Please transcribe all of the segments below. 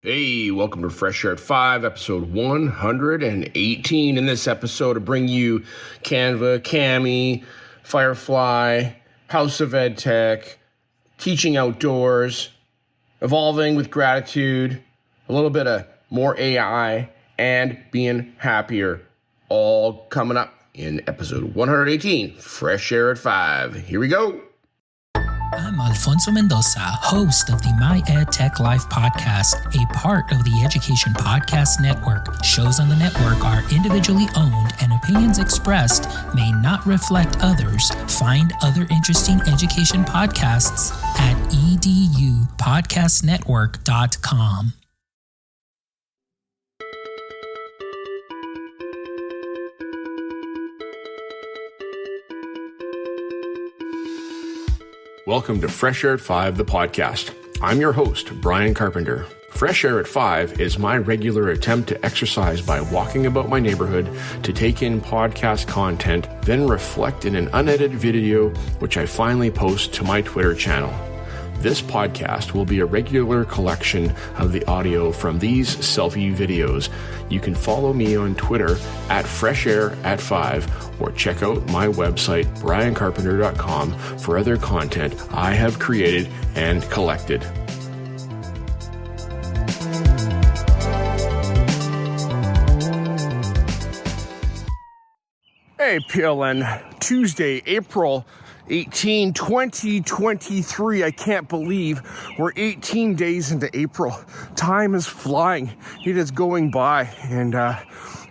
Hey, welcome to Fresh Air at 5, episode 118. In this episode, I bring you Canva, Cami, Firefly, House of Ed Tech, teaching outdoors, evolving with gratitude, a little bit of more AI, and being happier. All coming up in episode 118, Fresh Air at 5. Here we go. I'm Alfonso Mendoza, host of the My Ed Tech Life podcast, a part of the Education Podcast Network. Shows on the network are individually owned and opinions expressed may not reflect others. Find other interesting education podcasts at edupodcastnetwork.com. Welcome to Fresh Air at 5, the podcast. I'm your host, Brian Carpenter. Fresh Air at 5 is my regular attempt to exercise by walking about my neighborhood, to take in podcast content, then reflect in an unedited video, which I finally post to my Twitter channel. This podcast will be a regular collection of the audio from these selfie videos. You can follow me on Twitter at FreshAir@5 or check out my website, briancarpenter.com, for other content I have created and collected. Hey, PLN. Tuesday, April 18, 2023. I can't believe we're 18 days into April. Time is flying. It is going by. And,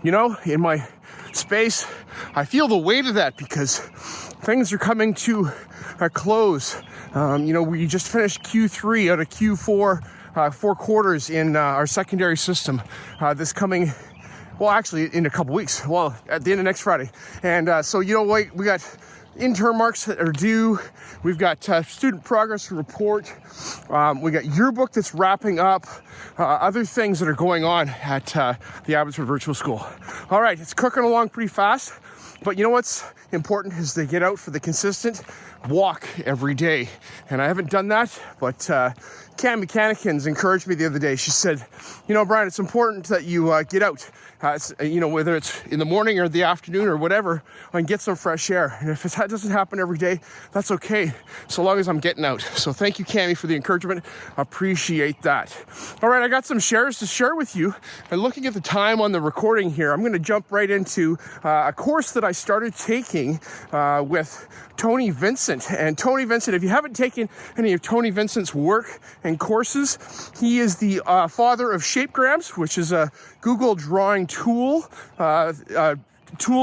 in my space, I feel the weight of that because things are coming to a close. We just finished Q3 out of Q4, 4 quarters in our secondary system. This coming, well, actually in a couple weeks. Well, at the end of next Friday. And we got intern marks that are due. We've got student progress report. We got yearbook that's wrapping up. Other things that are going on at the Abbotsford Virtual School. All right, it's cooking along pretty fast. But you know what's important is they get out for the consistent walk every day. And I haven't done that, but Cam Mechanicans encouraged me the other day. She said, Brian, it's important that you get out. Whether it's in the morning or the afternoon or whatever, and get some fresh air. And if that doesn't happen every day, that's okay, so long as I'm getting out. So thank you, Cami, for the encouragement. Appreciate that. All right, I got some shares to share with you. And looking at the time on the recording here, I'm going to jump right into a course that I started taking with Tony Vincent. And Tony Vincent, if you haven't taken any of Tony Vincent's work and courses, he is the father of Shapegrams, which is a Google drawing tool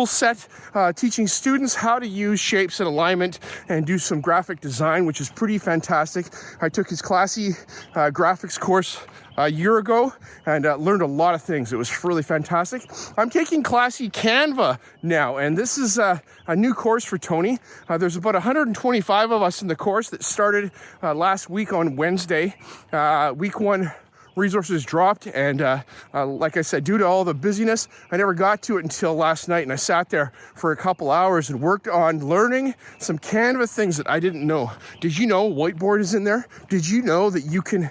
set teaching students how to use shapes and alignment and do some graphic design, which is pretty fantastic. I took his classy graphics course a year ago and learned a lot of things. It was really fantastic. I'm taking classy Canva now, and this is a new course for Tony. There's about 125 of us in the course that started last week on Wednesday. Week 1 resources dropped, and like I said, due to all the busyness, I never got to it until last night, and I sat there for a couple hours and worked on learning some Canva things that I didn't know. Did you know whiteboard is in there? Did you know that you can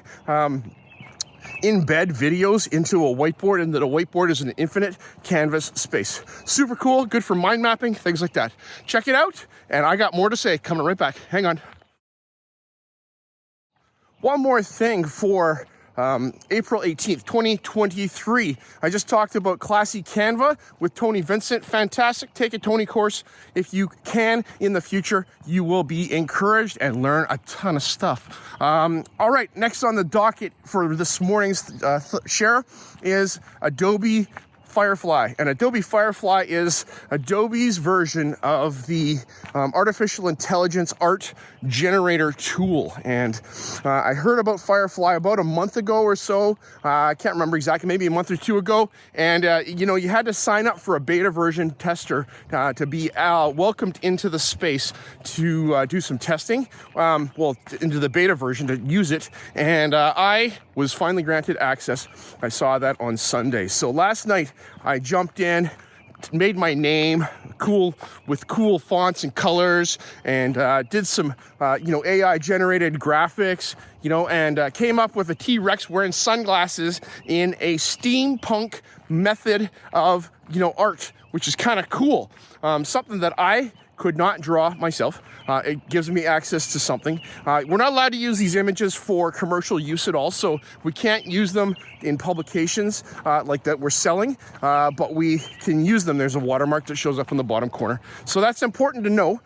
embed videos into a whiteboard, and that a whiteboard is an infinite canvas space? Super cool, good for mind mapping, things like that. Check it out, and I got more to say coming right back. Hang on. One more thing for April 18th, 2023. I just talked about Classy Canva with Tony Vincent. Fantastic. Take a Tony course if you can in the future. You will be encouraged and learn a ton of stuff. All right, next on the docket for this morning's share is Adobe Firefly. And Adobe Firefly is Adobe's version of the artificial intelligence art generator tool. And I heard about Firefly about a month ago or so. I can't remember exactly, maybe a month or two ago. And, you had to sign up for a beta version tester to be welcomed into the space to do some testing. Into the beta version to use it. And I was finally granted access. I saw that on Sunday. So last night I jumped in, made my name, cool fonts and colors, and did some AI generated graphics, and came up with a T-Rex wearing sunglasses in a steampunk method of art, which is kind of cool. Something that I could not draw myself. It gives me access to something. We're not allowed to use these images for commercial use at all, so we can't use them in publications like that we're selling, but we can use them. There's a watermark that shows up in the bottom corner. So that's important to know.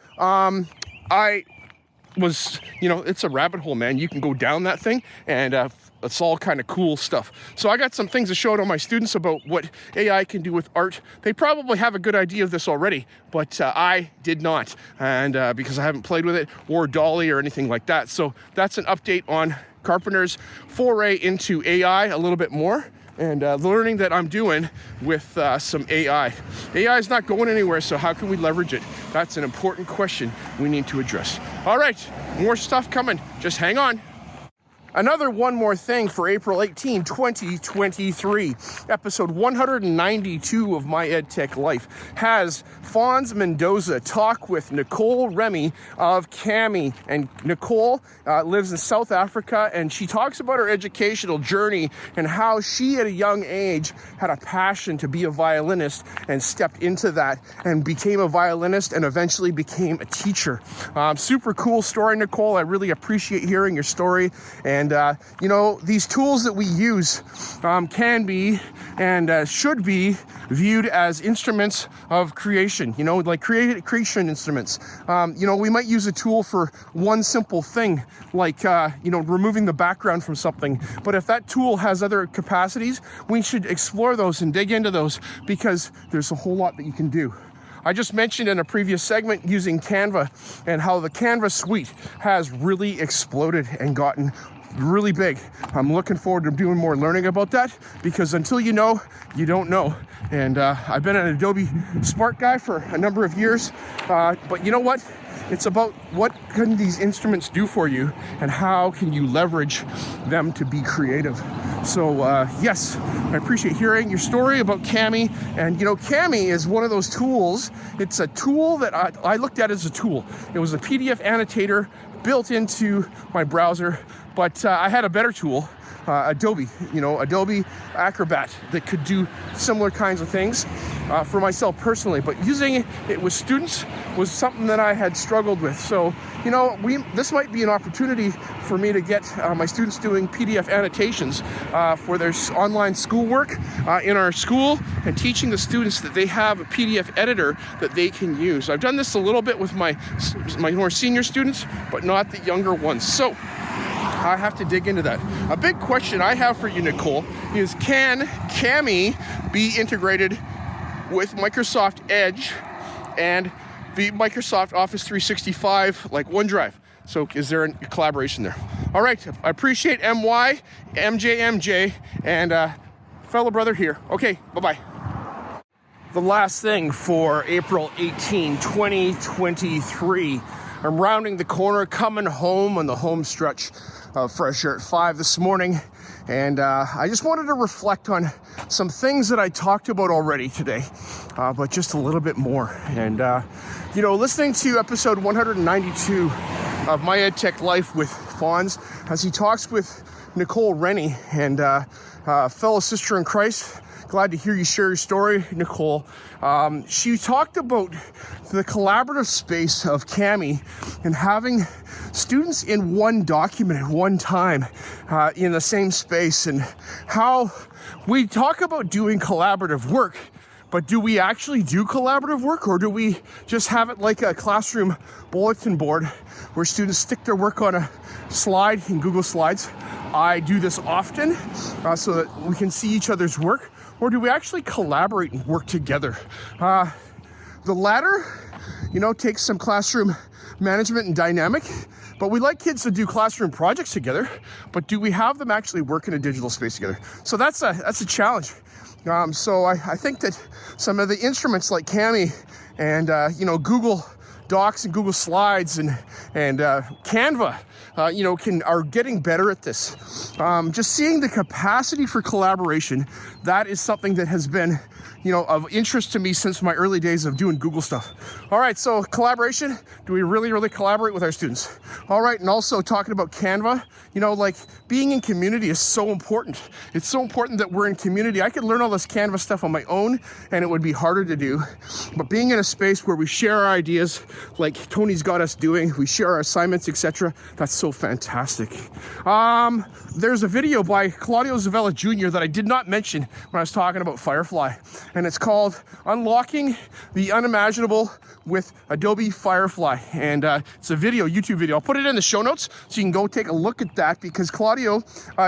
It's a rabbit hole, man. You can go down that thing, and it's all kind of cool stuff. So I got some things to show to my students about what AI can do with art. They probably have a good idea of this already, but I did not, and because I haven't played with it or Dolly or anything like that. So that's an update on Carpenter's foray into AI a little bit more, and learning that I'm doing with some AI. AI is not going anywhere, so how can we leverage it? That's an important question we need to address. All right, more stuff coming. Just hang on. One more thing for April 18, 2023. Episode 192 of My EdTech Life has Fonz Mendoza talk with Nicole Remy of Cami. And Nicole lives in South Africa, and she talks about her educational journey and how she at a young age had a passion to be a violinist and stepped into that and became a violinist and eventually became a teacher. Super cool story, Nicole. I really appreciate hearing your story. And these tools that we use can be and should be viewed as instruments of creation, like creation instruments. We might use a tool for one simple thing, like, removing the background from something. But if that tool has other capacities, we should explore those and dig into those, because there's a whole lot that you can do. I just mentioned in a previous segment using Canva and how the Canva suite has really exploded and gotten really big. I'm looking forward to doing more learning about that, because until you know, you don't know. And I've been an Adobe Spark guy for a number of years, but you know what? It's about what can these instruments do for you and how can you leverage them to be creative. So yes, I appreciate hearing your story about Cami. And Cami is one of those tools. It's a tool that I looked at as a tool. It was a PDF annotator built into my browser, but I had a better tool, Adobe Acrobat, that could do similar kinds of things for myself personally. But using it with students was something that I had struggled with. So, this might be an opportunity for me to get my students doing PDF annotations for their online schoolwork in our school, and teaching the students that they have a PDF editor that they can use. I've done this a little bit with my more senior students, but not the younger ones. So I have to dig into that. A big question I have for you, Nicole, is can Cami be integrated with Microsoft Edge and the Microsoft Office 365 like OneDrive? So is there a collaboration there? All right, I appreciate MJ, and fellow brother here. Okay, bye-bye. The last thing for April 18, 2023. I'm rounding the corner, coming home on the home stretch of fresh air at 5 this morning, and I just wanted to reflect on some things that I talked about already today, but just a little bit more. And listening to episode 192 of My EdTech Life with Fonz, as he talks with Nicole Rennie, and fellow sister in Christ. Glad to hear you share your story, Nicole. She talked about the collaborative space of Cami and having students in one document at one time in the same space, and how we talk about doing collaborative work, but do we actually do collaborative work, or do we just have it like a classroom bulletin board where students stick their work on a slide in Google Slides? I do this often so that we can see each other's work. Or do we actually collaborate and work together? The latter, takes some classroom management and dynamic, but we like kids to do classroom projects together, but do we have them actually work in a digital space together? So that's a challenge. So I think that some of the instruments like Cami and, Google Docs and Google Slides and Canva are getting better at this. Just seeing the capacity for collaboration, that is something that has been, of interest to me since my early days of doing Google stuff. All right, so collaboration, do we really, really collaborate with our students? All right, and also talking about Canva, being in community is so important. It's so important that we're in community. I could learn all this Canva stuff on my own, and it would be harder to do. But being in a space where we share our ideas, like Tony's got us doing, we share our assignments, etc., that's so fantastic. There's a video by Claudio Zavella Jr. that I did not mention when I was talking about Firefly, and it's called Unlocking the Unimaginable with Adobe Firefly, and it's a YouTube video. I'll put it in the show notes so you can go take a look at that, because Claudio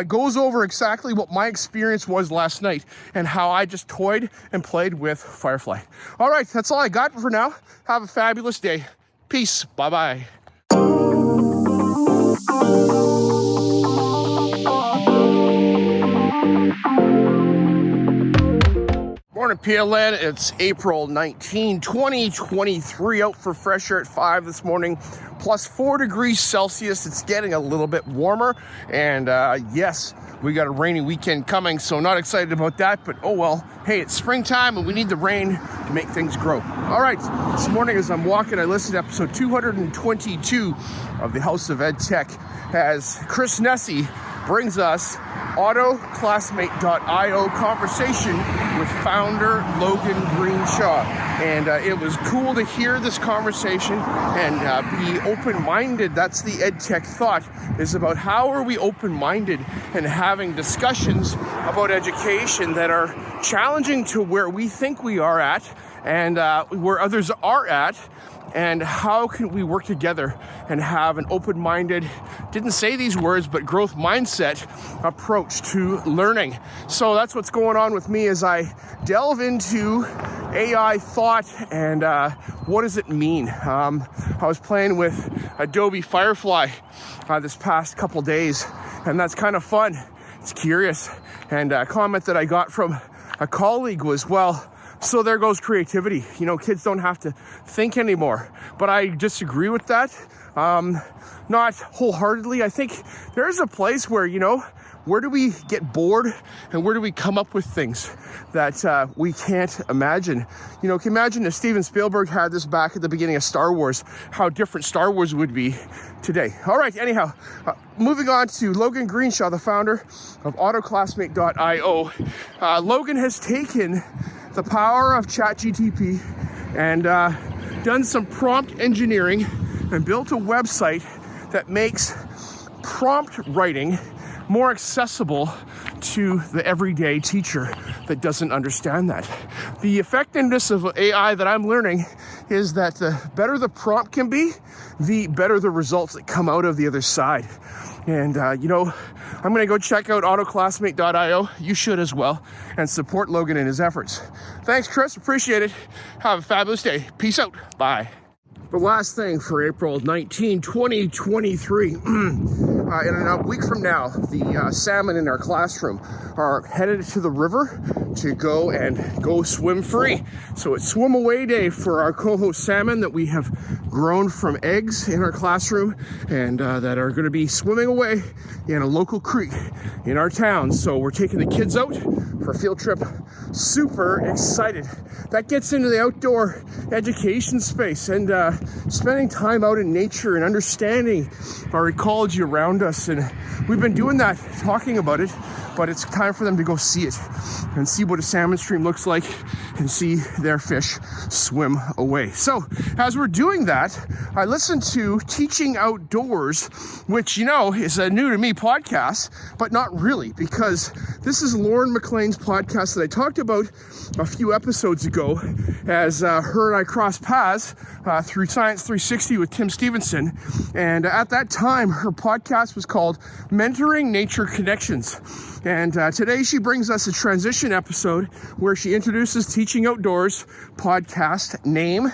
goes over exactly what my experience was last night and how I just toyed and played with Firefly. All right, that's all I got for now. Have a fabulous day. Peace. Bye-bye. Morning, PLN. It's April 19, 2023. Out for fresh air at 5 this morning. Plus 4 degrees Celsius. It's getting a little bit warmer. And yes, we got a rainy weekend coming, so not excited about that. But oh well. Hey, it's springtime and we need the rain to make things grow. All right, this morning as I'm walking, I listened to episode 222 of the House of Ed Tech as Chris Nesi brings us AutoClassmate.io conversation with founder Logan Greenshaw. And it was cool to hear this conversation and be open-minded. That's the EdTech thought, is about how are we open-minded and having discussions about education that are challenging to where we think we are at and where others are at. And how can we work together and have an open-minded, didn't say these words, but growth mindset approach to learning. So that's what's going on with me as I delve into AI thought and what does it mean? I was playing with Adobe Firefly this past couple days, and that's kind of fun. It's curious. And a comment that I got from a colleague was, well, so there goes creativity. Kids don't have to think anymore. But I disagree with that. Not wholeheartedly. I think there's a place where, where do we get bored and where do we come up with things that we can't imagine? Can you imagine if Steven Spielberg had this back at the beginning of Star Wars, how different Star Wars would be today. All right, anyhow, moving on to Logan Greenshaw, the founder of AutoClassmate.io. Logan has taken the power of ChatGPT and done some prompt engineering and built a website that makes prompt writing more accessible to the everyday teacher that doesn't understand that. The effectiveness of AI that I'm learning is that the better the prompt can be, the better the results that come out of the other side. And, I'm going to go check out AutoClassmate.io. You should as well. And support Logan in his efforts. Thanks, Chris. Appreciate it. Have a fabulous day. Peace out. Bye. The last thing for April 19, 2023, in a week from now, the salmon in our classroom are headed to the river to go swim free. So it's swim away day for our coho salmon that we have grown from eggs in our classroom and that are going to be swimming away in a local creek in our town. So we're taking the kids out for a field trip. Super excited. That gets into the outdoor education space and spending time out in nature and understanding our ecology around us. And we've been doing that, talking about it, but it's time for them to go see it and see what a salmon stream looks like and see their fish swim away. So as we're doing that, I listened to Teaching Outdoors, which, is a new to me podcast, but not really, because this is Lauren McLean's podcast that I talked about a few episodes ago as her and I crossed paths through Science 360 with Tim Stevenson. And at that time, her podcast was called Mentoring Nature Connections. And today she brings us a transition episode where she introduces Teaching Teaching Outdoors podcast name,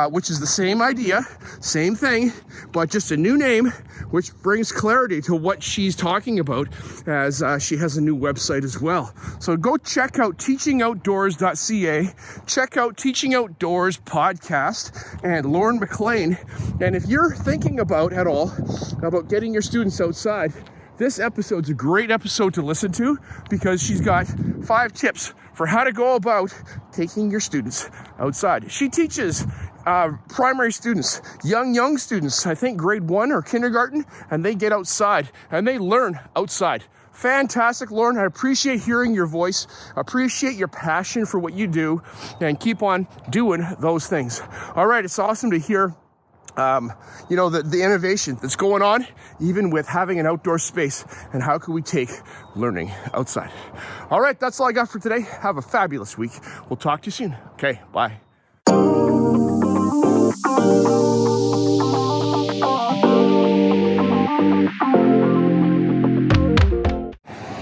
which is the same idea, same thing, but just a new name, which brings clarity to what she's talking about, as she has a new website as well. So go check out teachingoutdoors.ca, check out Teaching Outdoors podcast and Lauren McLean. And if you're thinking about getting your students outside, this episode's a great episode to listen to, because she's got 5 tips for how to go about taking your students outside. She teaches primary students, young students, I think grade 1 or kindergarten, and they get outside and they learn outside. Fantastic, Lauren. I appreciate hearing your voice, appreciate your passion for what you do, and keep on doing those things. All right, it's awesome to hear the innovation that's going on, even with having an outdoor space, and how can we take learning outside. All right, that's all I got for today. Have a fabulous week. We'll talk to you soon. Okay, bye.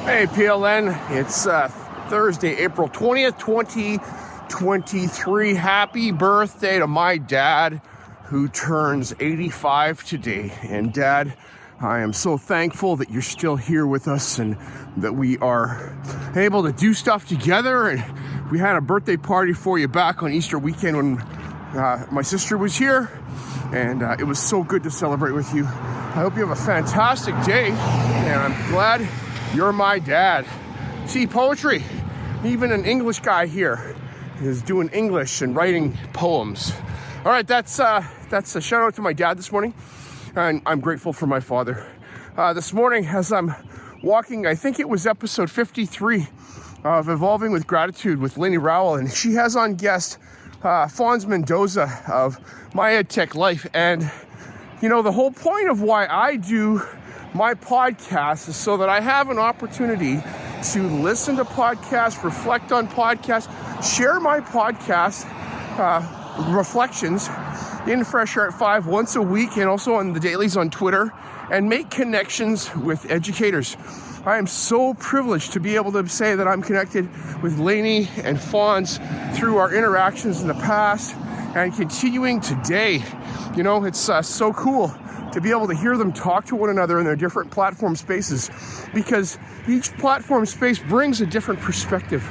Hey, PLN, it's Thursday, April 20th, 2023. Happy birthday to my dad, who turns 85 today. And Dad, I am so thankful that you're still here with us and that we are able to do stuff together. And we had a birthday party for you back on Easter weekend when my sister was here, and it was so good to celebrate with you. I hope you have a fantastic day, and I'm glad you're my dad. See, poetry, even an English guy here is doing English and writing poems. All right, that's a shout out to my dad this morning, and I'm grateful for my father. This morning, as I'm walking, I think it was episode 53 of Evolving with Gratitude with Lainey Rowell, and she has on guest Fons Mendoza of My EdTech Life. And the whole point of why I do my podcast is so that I have an opportunity to listen to podcasts, reflect on podcasts, share my podcast reflections in Fresh Air at 5 once a week, and also on the dailies on Twitter, and make connections with educators. I am so privileged to be able to say that I'm connected with Lainey and Fons through our interactions in the past and continuing today. It's so cool to be able to hear them talk to one another in their different platform spaces, because each platform space brings a different perspective.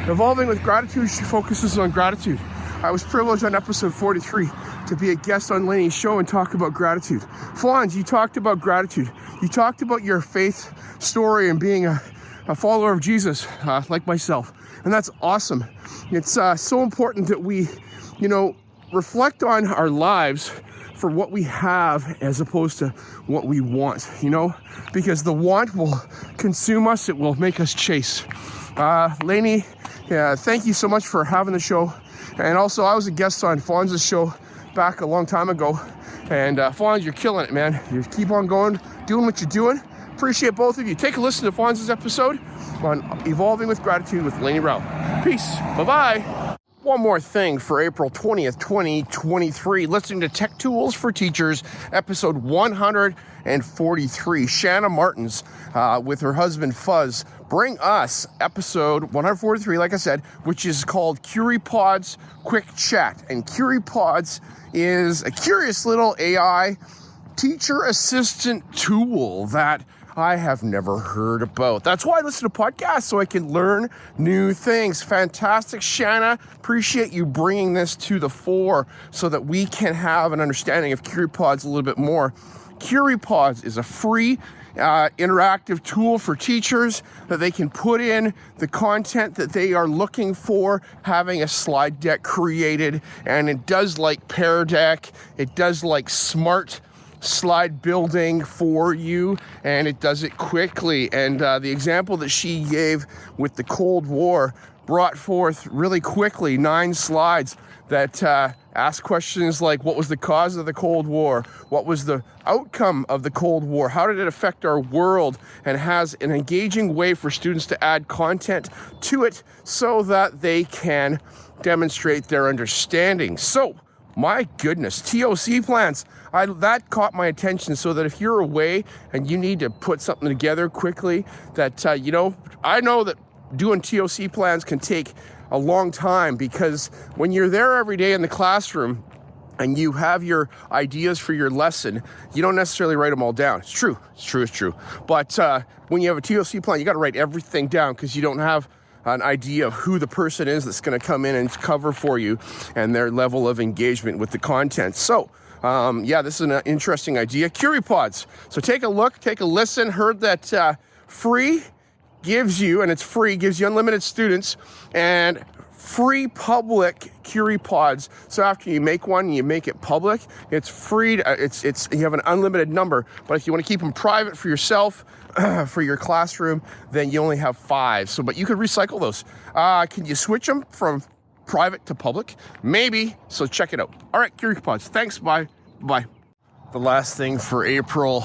Evolving with Gratitude, she focuses on gratitude. I was privileged on episode 43 to be a guest on Lainey's show and talk about gratitude. Fons, you talked about gratitude. You talked about your faith story and being a follower of Jesus, like myself. And that's awesome. It's so important that we, reflect on our lives for what we have as opposed to what we want, because the want will consume us. It will make us chase. Lainey, thank you so much for having the show. And also, I was a guest on Fons' show back a long time ago. And Fons, you're killing it, man. You keep on going, doing what you're doing. Appreciate both of you. Take a listen to Fons' episode on Evolving with Gratitude with Lainey Rowell. Peace. Bye-bye. One more thing for April 20th, 2023. Listening to Tech Tools for Teachers, episode 143. Shanna Martins with her husband Fuzz bring us episode 143, like I said, which is called CuriePods Quick Chat. And CuriePods is a curious little AI teacher assistant tool that I have never heard about. That's why I listen to podcasts, so I can learn new things. Fantastic, Shanna. Appreciate you bringing this to the fore so that we can have an understanding of CuriePods a little bit more. CuriePods is a free interactive tool for teachers that they can put in the content that they are looking for, having a slide deck created, and it does like Pear Deck, it does like smart slide building for you, and it does it quickly. And the example that she gave with the Cold War brought forth really quickly 9 slides that ask questions like, what was the cause of the Cold War? What was the outcome of the Cold War? How did it affect our world? And has an engaging way for students to add content to it so that they can demonstrate their understanding. So, my goodness, TOC plans. That caught my attention, so that if you're away and you need to put something together quickly, that, I know that doing TOC plans can take a long time, because when you're there every day in the classroom and you have your ideas for your lesson, you don't necessarily write them all down. It's true. But when you have a TOC plan, you got to write everything down, because you don't have an idea of who the person is that's going to come in and cover for you and their level of engagement with the content. So, this is an interesting idea. CuriePods. So take a look, take a listen. Heard that free gives you, and it's free, gives you unlimited students and free public CuriePods. So after you make one and you make it public, it's free. It's you have an unlimited number, but if you want to keep them private for yourself, for your classroom, then you only have 5. So, but you could recycle those. Can you switch them from private to public? Maybe. So check it out. All right, CuriePods. Thanks. Bye. The last thing for April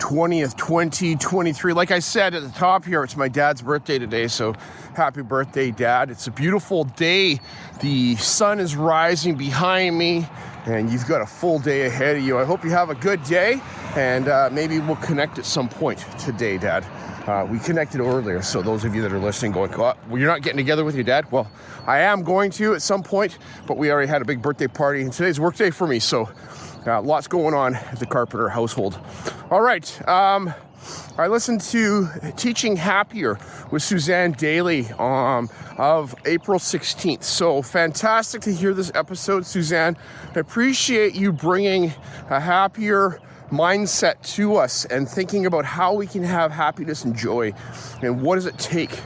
20th, 2023. Like I said at the top here, it's my dad's birthday today, so happy birthday, Dad. It's a beautiful day. The sun is rising behind me, and you've got a full day ahead of you. I hope you have a good day, and maybe we'll connect at some point today, Dad. We connected earlier, so those of you that are listening going, well, you're not getting together with your dad? Well, I am going to at some point, but we already had a big birthday party, and today's work day for me, so lots going on at the Carpenter household. All right, I listened to Teaching Happier with Suzanne Daly of April 16th. So fantastic to hear this episode, Suzanne. I appreciate you bringing a happier mindset to us and thinking about how we can have happiness and joy and what does it take.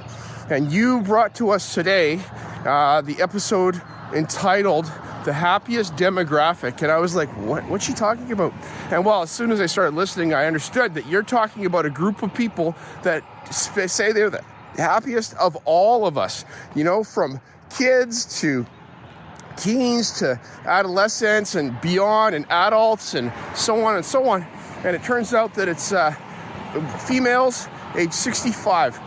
And you brought to us today the episode entitled The Happiest Demographic. And I was like, what's she talking about? And well, as soon as I started listening, I understood that you're talking about a group of people that say they're the happiest of all of us, from kids to teens to adolescents and beyond, and adults and so on and so on. And it turns out that it's females age 65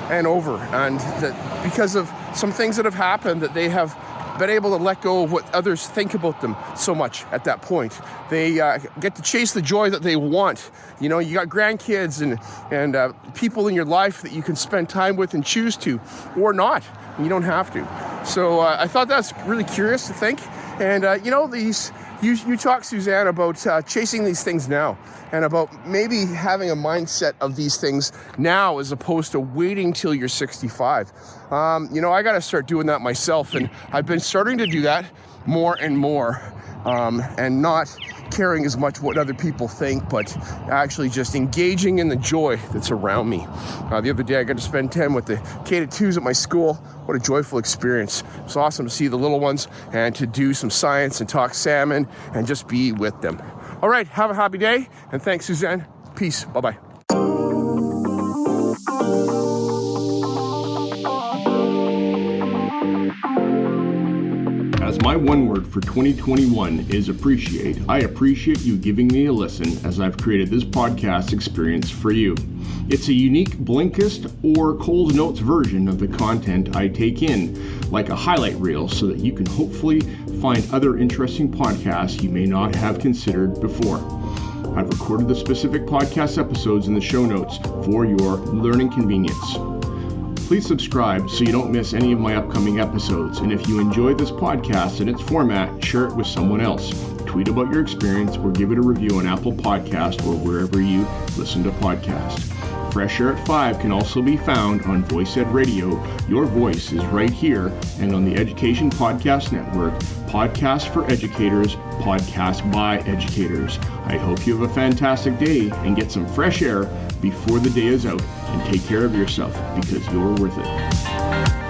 and over, and that because of some things that have happened, that they have been able to let go of what others think about them so much at that point. They get to chase the joy that they want. You got grandkids and people in your life that you can spend time with and choose to, or not. You don't have to. So I thought that's really curious to think. And you talk, Suzanne, about chasing these things now, and about maybe having a mindset of these things now as opposed to waiting till you're 65. I got to start doing that myself, and I've been starting to do that more and more, and not caring as much what other people think, but actually just engaging in the joy that's around me. The other day I got to spend time with the K-2s at my school. What a joyful experience. It's awesome to see the little ones and to do some science and talk salmon and just be with them. All right, have a happy day, and thanks, Suzanne. Peace. Bye-bye. As my one word for 2021 is appreciate, I appreciate you giving me a listen as I've created this podcast experience for you. It's a unique Blinkist or Coles Notes version of the content I take in, like a highlight reel, so that you can hopefully find other interesting podcasts you may not have considered before. I've recorded the specific podcast episodes in the show notes for your learning convenience. Please subscribe so you don't miss any of my upcoming episodes. And if you enjoy this podcast and its format, share it with someone else. Tweet about your experience or give it a review on Apple Podcast or wherever you listen to podcasts. Fresh Air at 5 can also be found on Voice Ed Radio. Your voice is right here, and on the Education Podcast Network, podcasts for educators, podcasts by educators. I hope you have a fantastic day and get some fresh air before the day is out, and take care of yourself because you're worth it.